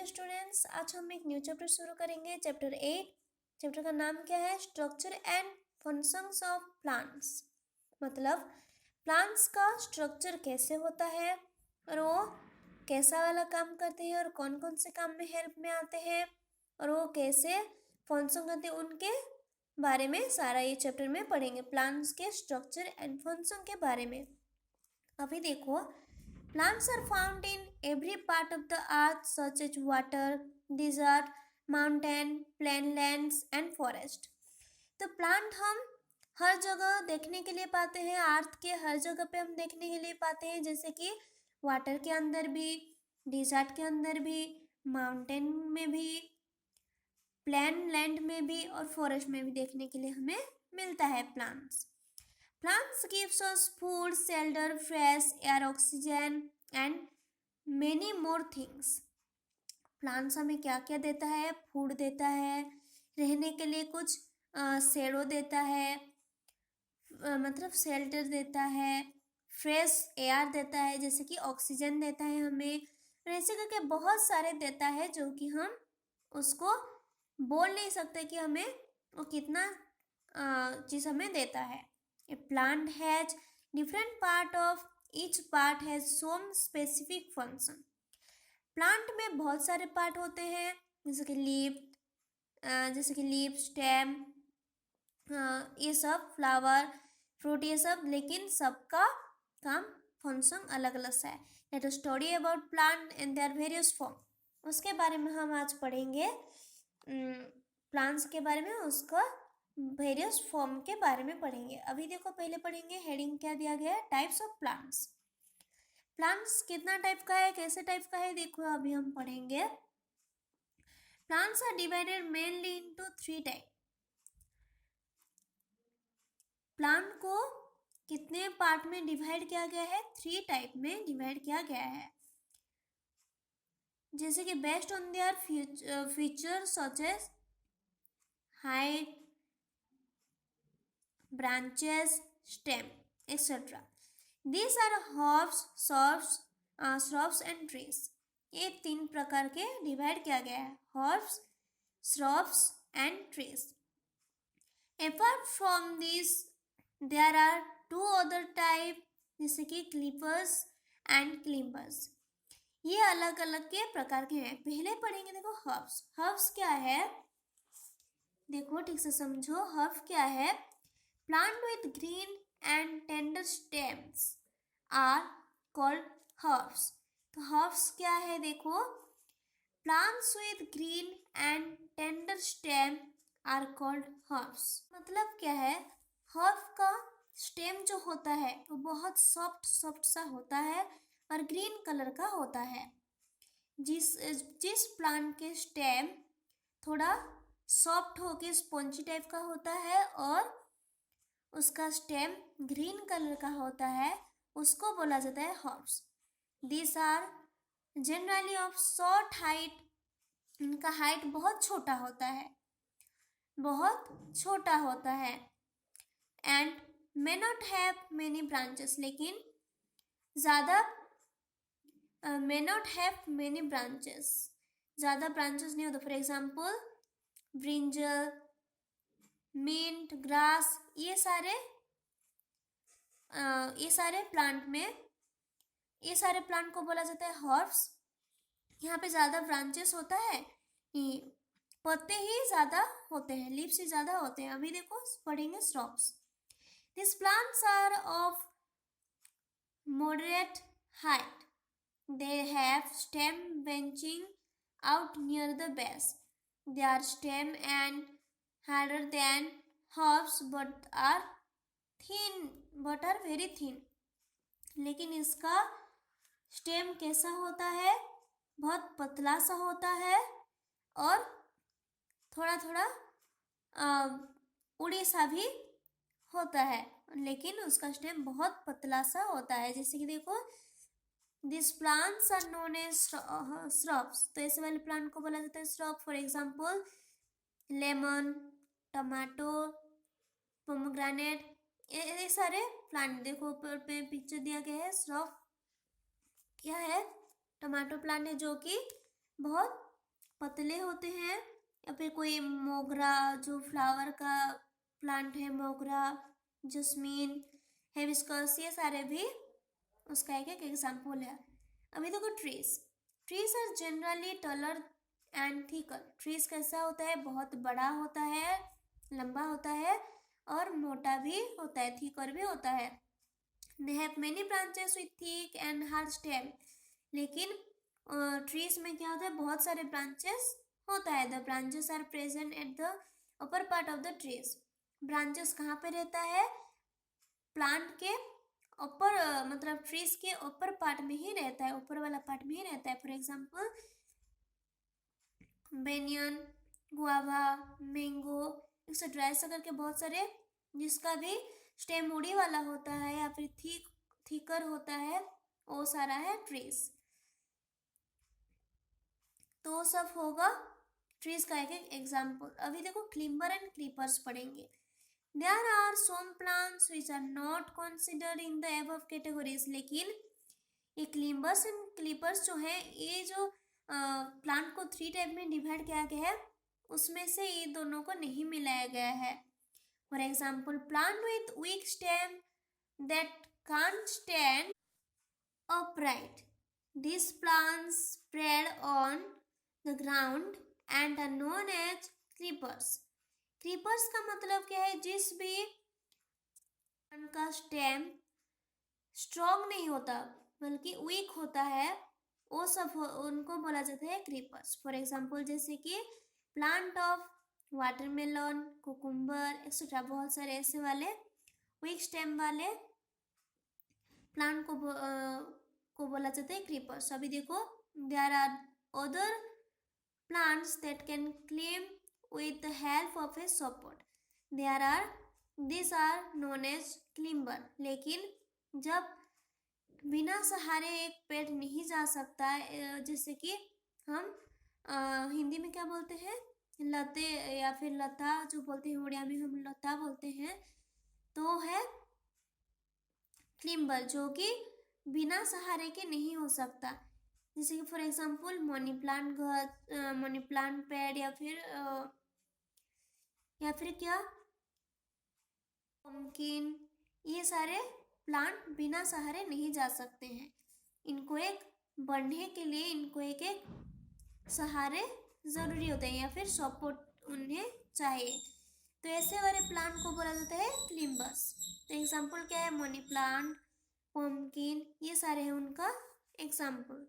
Dear students, आज हम एक न्यू चैप्टर शुरू करेंगे, चैप्टर 8। चैप्टर का नाम क्या है? Structure and functions of plants. मतलब प्लांट्स का स्ट्रक्चर कैसे होता है और वो कैसा वाला काम करते हैं और कौन कौन से काम में हेल्प में आते हैं और वो कैसे फंक्शन करते हैं, उनके बारे में सारा ये चैप्टर में पढ़ेंगे। प्लांट्स के स्ट्रक्चर एंड फंक्शन के बारे में। अभी देखो, plants are found in every part of the earth such as water, desert, mountain, plainlands and forest। तो प्लांट हम हर जगह देखने के लिए पाते हैं, अर्थ के हर जगह पे हम देखने के लिए पाते हैं, जैसे कि वाटर के अंदर भी, डिजर्ट के अंदर भी, माउंटेन में भी, प्लेन लैंड में भी और फॉरेस्ट में भी देखने के लिए हमें मिलता है plants. Plants gives us food, shelter, fresh air, oxygen and many more things। Plants हमें क्या क्या देता है? फूड देता है, रहने के लिए कुछ शेडो देता है, मतलब शेल्टर देता है, फ्रेश एयर देता है जैसे कि ऑक्सीजन देता है हमें, और ऐसे करके बहुत सारे देता है जो कि हम उसको बोल नहीं सकते कि हमें वो कितना चीज़ हमें देता है। A plant has different part of each part has some specific function। Plant में बहुत सारे पार्ट होते हैं जैसे कि लीफ, स्टेम, ये सब, फ्लावर, फ्रूट, ये सब, लेकिन सबका काम फंक्शन अलग अलग सा है। Let us study about plant and their various form. उसके बारे में हम आज पढ़ेंगे, प्लांट्स के बारे में, उसका वेरियस फॉर्म के बारे में पढ़ेंगे। अभी देखो, पहले पढ़ेंगे हेडिंग क्या दिया गया है, टाइप्स ऑफ प्लांट्स। प्लांट्स कितना टाइप का है, कैसे टाइप का है, देखो अभी हम पढ़ेंगे। Plants are divided mainly into 3 type. Plant को कितने पार्ट में डिवाइड किया गया है? 3 टाइप में डिवाइड किया गया है, जैसे कि based on their feature such as height, branches, stem, etc. These are herbs, shrubs and trees। ये 3 प्रकार के डिवाइड किया गया है, herbs, shrubs and trees। Apart from this, there are 2 other type जैसे कि clippers and climbers। ये अलग अलग के प्रकार के हैं। पहले पढ़ेंगे, देखो herbs। herbs क्या है, देखो ठीक से समझो, herbs क्या है? Plant with green and tender stems are called herbs। तो herbs क्या है? देखो, plants with green and tender stem are called herbs। मतलब क्या है? herb का स्टेम जो होता है वो बहुत सॉफ्ट सा होता है और ग्रीन कलर का होता है। जिस प्लांट के स्टेम थोड़ा सॉफ्ट होके स्पॉन्जी टाइप का होता है और उसका स्टेम ग्रीन कलर का होता है, उसको बोला जाता है herbs. This are generally of short height. इनका हाइट बहुत छोटा होता है, बहुत छोटा होता है। And may not have many branches, लेकिन ज़्यादा may not have many branches, ज़्यादा ब्रांचेस नहीं होते। For example brinjal, mint, grass, ये सारे प्लांट में, ये सारे प्लांट को बोला जाता है हर्ब्स। यहाँ पे ज़्यादा ब्रांचेस होता है, पत्ते ही ज़्यादा होते हैं, लीव्स ही ज़्यादा होते हैं। अभी देखो पढ़ेंगे shrubs. This plants are of moderate height। They have stem branching out near the base। They are stem and harder than herbs but are very thin। लेकिन इसका स्टेम कैसा होता है? बहुत पतला सा होता है और थोड़ा थोड़ा उड़ी सा भी होता है, लेकिन उसका स्टेम बहुत पतला सा होता है। जैसे कि देखो, this plants are known as shrubs. तो ऐसे वाले प्लांट को बोला जाता है shrub. For example lemon, tomato, pomegranate, ये सारे प्लांट। देखो ऊपर पे पिक्चर दिया गया है, श्रब क्या है? टमाटो प्लांट है जो कि बहुत पतले होते हैं, या फिर कोई मोगरा जो फ्लावर का प्लांट है, मोगरा, जस्मीन, हिबिस्कस, ये सारे भी उसका एक एक एग्जाम्पल है। अभी देखो trees. Trees are generally taller and thicker. Trees कैसा होता है, बहुत बड़ा होता है, लंबा होता है और मोटा भी होता है, थिकर भी होता है। They have many branches with thick and hard stem. लेकिन ट्रीज में क्या होता है, बहुत सारे ब्रांचेस होता है। The branches are present at the upper part of the trees. Branches कहाँ पे रहता है, प्लांट के ऊपर, मतलब ट्रीज के ऊपर पार्ट में ही रहता है, ऊपर वाला पार्ट में ही रहता है। For example banyan, guava, mango etcetera, ऐसा करके बहुत सारे जिसका भी स्टेम मुड़ी वाला होता है या फिर थिकर होता है, वो सारा है ट्रीज। तो सब होगा ट्रीज का एक एक एग्जाम्पल। अभी देखो क्लिम्बर एंड क्रीपर्स पढ़ेंगे। There are some plants which are not considered in the above categories। लेकिन ये क्लिम्बर्स एंड क्लीपर्स जो है, ये जो प्लांट को 3 टाइप में डिवाइड किया गया है, उसमें से ये दोनों को नहीं मिलाया गया है। For example plant with week stem that can't stand upright. These plants spread on the ground and are known as creepers. Creepers का मतलब क्या है, जिस भी प्लांट का स्टेम स्ट्रॉन्ग नहीं होता बल्कि वीक होता है, वो सब उनको बोला जाता है क्रीपर्स। फॉर एग्जाम्पल जैसे कि plant of watermelon, cucumber etcetera, बहुत सारे ऐसे वाले वीक स्टेम वाले प्लांट को बोला जाता है क्रीपर्स। अभी देखो there are other plants that can climb with the help of a support. These are known as climber। लेकिन जब बिना सहारे एक पेड़ नहीं जा सकता, जैसे कि हम हिंदी में क्या बोलते हैं, लते या फिर लता जो बोलते हैं, उड़िया में हम लता बोलते हैं, तो है क्लिम्बर जो कि बिना सहारे के नहीं हो सकता। जैसे कि फॉर एग्जाम्पल मनी प्लांट पेड़ या फिर क्या पम्पकिन, ये सारे प्लांट बिना सहारे नहीं जा सकते हैं। इनको एक बढ़ने के लिए इनको एक एक सहारे ज़रूरी होते हैं या फिर सपोर्ट उन्हें चाहिए। तो ऐसे वाले प्लांट को बोला जाता है क्लिम्बर्स। तो एग्जाम्पल क्या है, मनी प्लांट, पम्पकिन, ये सारे हैं उनका एग्जाम्पल।